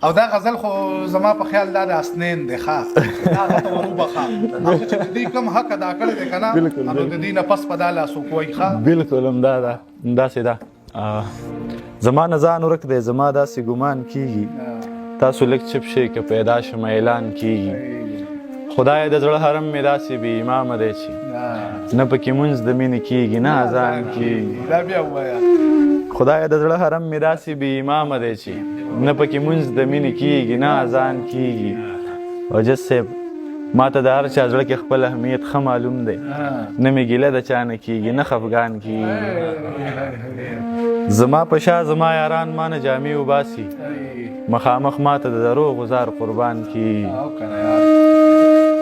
او دا غزل خو زما په خیال دا د اسنین دی ښه دا غته وروبخه هغه چې د دې کوم حق ادا کړی دی که نه نو د دې نه پس په دا لاسو کوی ښه بالکل همدا ده همداسې ده زما نه ځان ورک دی زما داسې ګمان کېږي تاسو لږ چپ شئ که پیدا شم اعلان کېږي خدای د زړه حرم مې داسې بې امامه دی چې نه پکې مونځ د مینې کېږي نه اذان کېږي دا بیا ووایه خدای د زړه حرم مې داسې بې امامه دی چې نه پکې مونځ د مینې کېږي نه اذان کېږي او جس صاحب ما ته د هر چا زړه کې خپل اهمیت ښه معلوم دی نه مې ګیله د چا نه کېږي نه خفګان کېږي زما په شا زما یاران ما نه جامې وباسي مخامخ ما ته د دروغ غزار قربان کېږي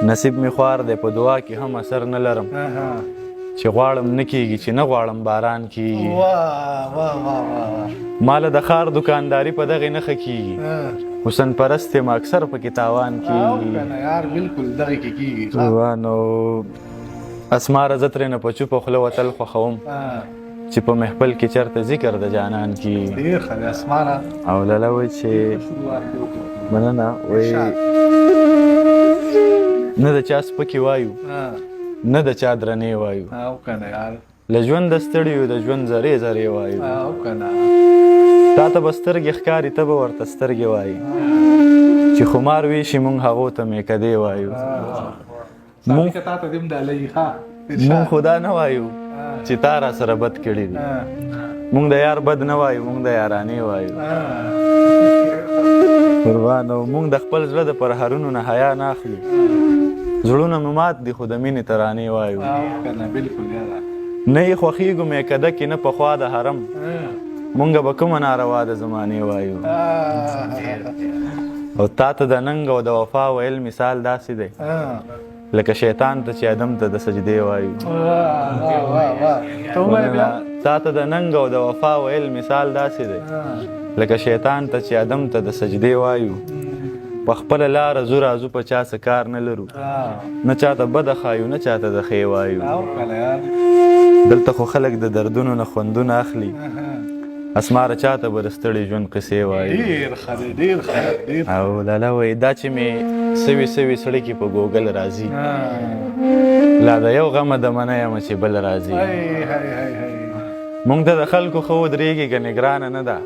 نصیب مې خوار دی په دعا کې هم اثر نه لرم چې غواړم نه کېږي چې نه غواړم باران کېږي ما له د ښار دکانداري په دغې نښه کېږي حسن پرست یم اکثر پکې تاوان کېږي نو اسماره زه ترېنه په چوپه خوله وتل خوښوم چې په محفل کې چېرته ذکر د جانان کېږي او لاله وایي چې مننه وایي نه د چا سپکې وایو نه د چا درنې وایو له ژونده ستړي یو د ژوند ذرې ذرې وایو تا ته به سترګې ښکاري ته به ورته سترګې وایي چې خمار ویشي مونږ هغو ته میکدې وایو مونږ خو دا نه وایو چې تا را سره بد کړي دي مونږ د یار بد نه وایو مونږ د یارانې وایو قربان او مونږ د خپل زړه د پرهرونو نه حیا نه اخلو زړونه مو مات دي خو د مینې ترانې وایو نه یې خوښېږو میکده کې نه پخوا د حرم مونږ به کومه ناروا د زمانې وایو او تا ته د ننګ او د وفا ویل مثال داسې دی لکه شیطان ته چې ادم ته د سجدې وایو تا ته د ننګ او د وفا ویل مثال داسې دی لکه شیطان ته چې ادم ته د سجدې وایو په خپله لاره ځو راځو په چا څه کار نه لرو نه چاته بده ښایو نه چاته د ښې وایو دلته خو خلک د دردونو نه خوندونه اخلي اسماره چاته به د ستړي ژوند قصې وایي او لاله وایي دا چې مې سوي سوي سړي کې په ګوګل راځي لا د یو غمه د منه یمه چې بل راځي مونږ ته د خلکو ښه ودرېږي ګنې ګرانه نه ده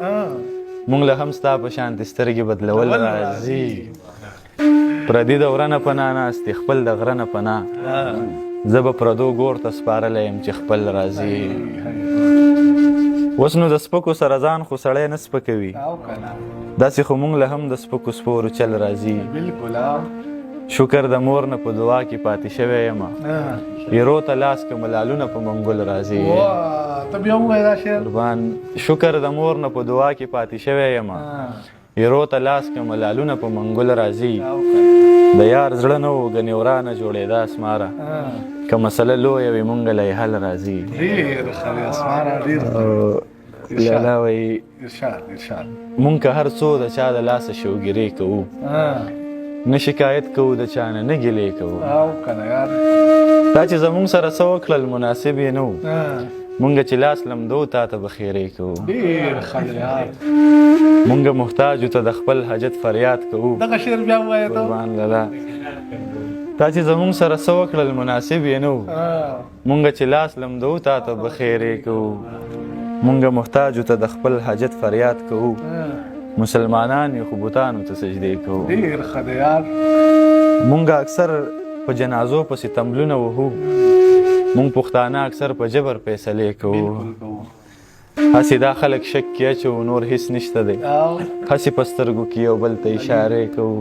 مونږ له هم ستا په شانتې سترګې بدلول راځي پردي د وره نه پناه ناستې خپل د غره نه پناه زه به پردو ګور ته سپارلی یم چې خپل راځي اوس نو د سپکو سره ځان خو سړی نه سپکوي داسې خو مونږ له هم د سپکو سپورو چل راځي شکر د مور نه په دعا کې پاتې شوی یمه ایرو ته لاس که ملالونه په منګل راځي قربان شکر د مور نه په دعا کې پاتې شوی یمه ایرو ته لاس که ملالونه په منګل راځي د یار زړه نه و ګنې ورانه جوړېده اسماره که مسله لویه وي مونږ له یې حل راځي لاله وایي مونږ که هر څو د چا د لاسه شوګیرې کوو نه شکایت کوو د چا نه ګیلې کوو دا چې زمونږ سره څه وکړل مناسب یې نه و مونږ چې لاس لمدو تا ته به خیرې کوو مونږ محتاجو ته د خپل حاجت فریاد کوو قربان لاله دا چې زمونږ سره څه وکړل مناسب یې نه و مونږ چې لاس لمدو تا ته به خیرې کوو مونږ محتاجو ته د خپل حاجت فریاد کوو مسلمانان یې خو بوتانو ته سجدې کوو مونږ اکثر په جنازو پسې تمبلونه وهو مونږ پښتانه اکثر په جبر فیصلې کوو هسې دا خلک شک کې اچوو نور هیڅ نشته دی هسې په سترګو کې یو بل ته اشارې کوو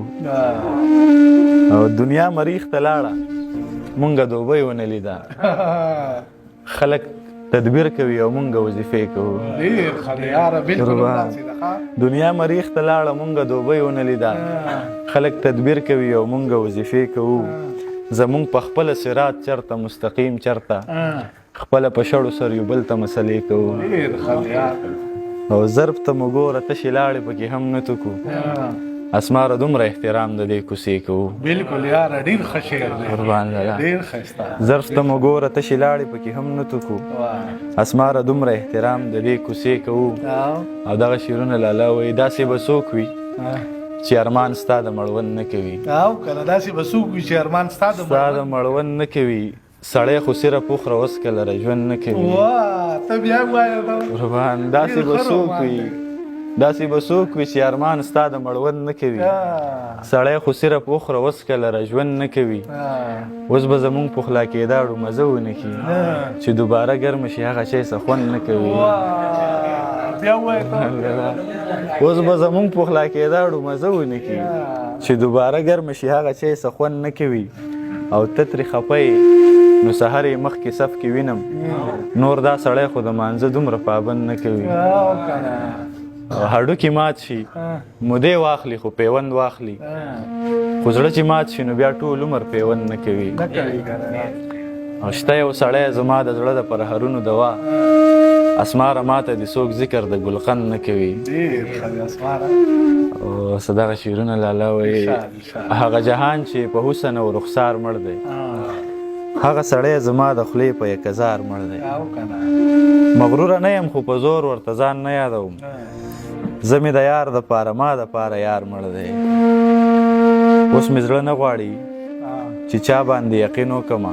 او دنیا مریخ ته لاړه مونږ دوبۍ ونه لیده خلک تدبیر کوي او مونږ وظیفې کوو دنیا مریخ ته لاړه مونږ دوبۍ ونه لیده خلک تدبیر کوي او مونږ وظیفې کوو زمونږ په خپله صراط چرته مستقیم چرته خپله په شړو سر یو بل ته مسلې کوو او ضرب ته مو ګوره تشې لاړې پکې هم نه توکو اسماره دومره احترام د دې کوڅې کوو قربان لاله ظرف ته مو ګوره تشې لاړې پکې هم نه توکو اسماره دومره احترام د دې کوڅې کوو او دغه شعرونه لاله وایي داسې به څوک وي چې ارمان ستا د مړوند نه کوي او کنه داسې به څوک وي چې ارمان ستا د ستا د مړوند نه کوي سړی خو سیره پوخ راوسکه لره ژوند نه کوي واه ته بیا وایه قربان داسې به څوک وي داسې به څوک وي چې ارمان ستا د مړوند نه کوي سړی خو سیره پوخ راوسکه لره ژوند نه کوي اوس به زمونږ پخلا کېداړو مزه ونه کړي چې دوباره ګرمه شي هغه شی څه خوند نه کوي بیا وایه اوس به زمونږ پخلا کېداړو مزه ونه کړي چې دوباره ګرمه شي هغه شی څه خوند نه کوي او ته ترې خفه نو سحر یې مخکې صف کې وینم نور دا سړی خو د مانځه دومره پابند نه کوي هډوکي مات شي مودې واخلي خو پیوند واخلي خو زړه چې مات شي نو بیا ټول عمر پیوند نه کوي او شته یو سړی زما د زړه د پرهرونو دوا اسماره ماته د څوک ذکر د ګلقند نه کوي او صدغه شعرونه لاله وایي هغه جهان چې په حسن او رخسار مړ دی هغه سړی زما د خولې په یک هزار مړ دی مغروره نه یم خو په زور ورته ځان نه یادوم زه مې د یار د پاره ما د پاره یار مړ دی اوس مې زړه نه غواړي چې چا باندې یقین وکړمه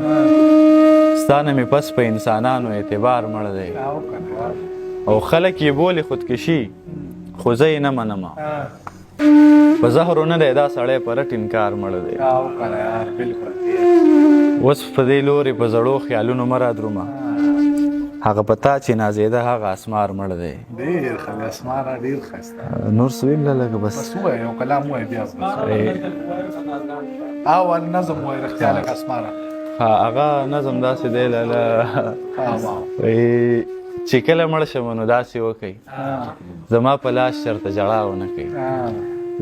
ستا نه مې پس په انسانانو اعتبار مړ دی او خلک یې بولي خودکشي خو زه یې نه منمه په زهرو نه دی دا سړی په رټ انکار مړ دی اوس په دې لورې په زړو خیالونو مه رادرومه هغه په تا چې نازېده هغه اسمار مړ دی ډېر ښه دی اسماره ډېر ښایسته نور څه ویل لږه بس ووایه یو کلام ووایه بیا اول نظم وایه رښتیا لږ اسماره هغه نظم داسې دی لاله چې کله مړ شم نو داسې وکئ زما په لاس چرته ژړا ونه کوي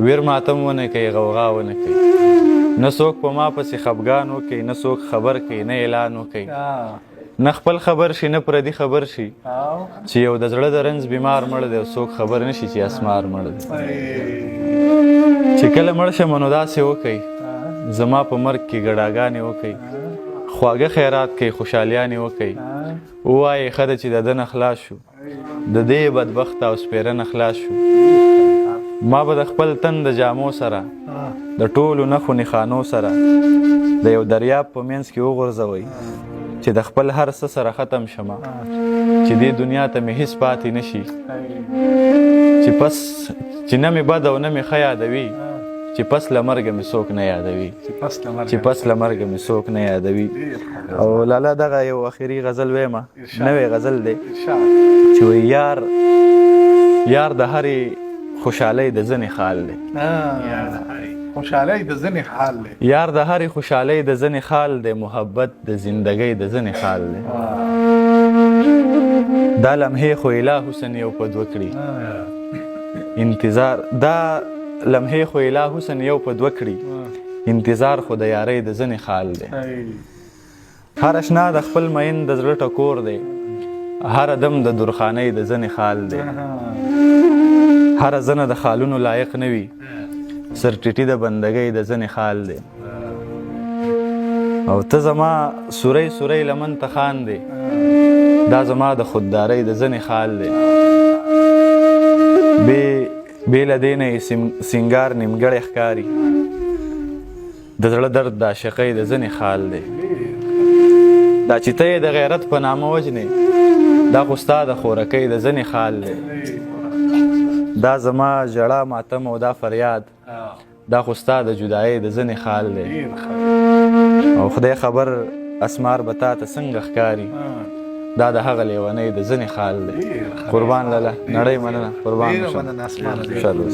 ویر ماتم ونه کوي غوغا ونه کوي نه څوک په ما پسې خفګان وکړي نه څوک خبر کوي نه اعلان وکړي نه خپل خبر شي نه پردي خبر شي چې یو د زړه د رنځ بیمار مړ دی او څوک خبر نه شي چې اسمار مړ دی چې کله مړ شم نو داسې وکئ زما په مرګ کې ګډاګانې وکئ خواږه خیرات کوي خوشحالیانې وکئ ووایې ښه ده چې د ده نه خلاص شو د دې بدبخت او سپېره نه خلاص شو ما به د خپل تن د جامو سره د ټولو نښو نښانو سره د یو دریاب په منځ کې وغورځوئ چې د خپل هر څه سره ختم شمه چې دې دنیا ته مې هیڅ پاتې نشي چې نه مې بد او نه مې ښه یادوي چې پس له مرګه مې څوک نه یادوي چې پس له مرګه مې څوک نه یادوي او لاله دغه یو اخري غزل ویمه نوی غزل دی چې وایي یار د هرې خوشحالۍ د ځنې خال دی خوشحالۍ د ځنې حال دی یار د هرې خوشحالۍ د ځنې خال دی محبت د زندګۍ د ځنې خال دی دا لمحې خو اله حسن یو په دوه کړي انتظار دا لمحې خو اله حسن یو په دوه کړي انتظار خو د یارۍ د ځنې خال دی هر اشنا د خپل مین د زړه ټکور دی هر دم د درخانۍ د ځنې خال دی هر زنه د خالونو لایق نه وي سرټیټي د بندګۍ د ځنې خال دی او ته زما سوری سوری لمن ته خاندې دا زما د خوددارۍ د ځنې خال دی بې له دې نه یې سینګار نیمګړی ښکاري د زړه درد د عاشقۍ د ځنې خال دی دا چې ته یې د غیرت په نامه وژنې دا خو ستا د خورکۍ د ځنې خال دی دا زما ژړا ماتم او دا فریاد دا خو ستا د جدایۍ د ځنې خال دی او خدای خبر اسمار به تا ته څنګه ښکاري دا د هغه لیونۍ د ځنې خال دی قربان لاله نړۍ مننه قربان ډېره مننه اسماره انشاءالله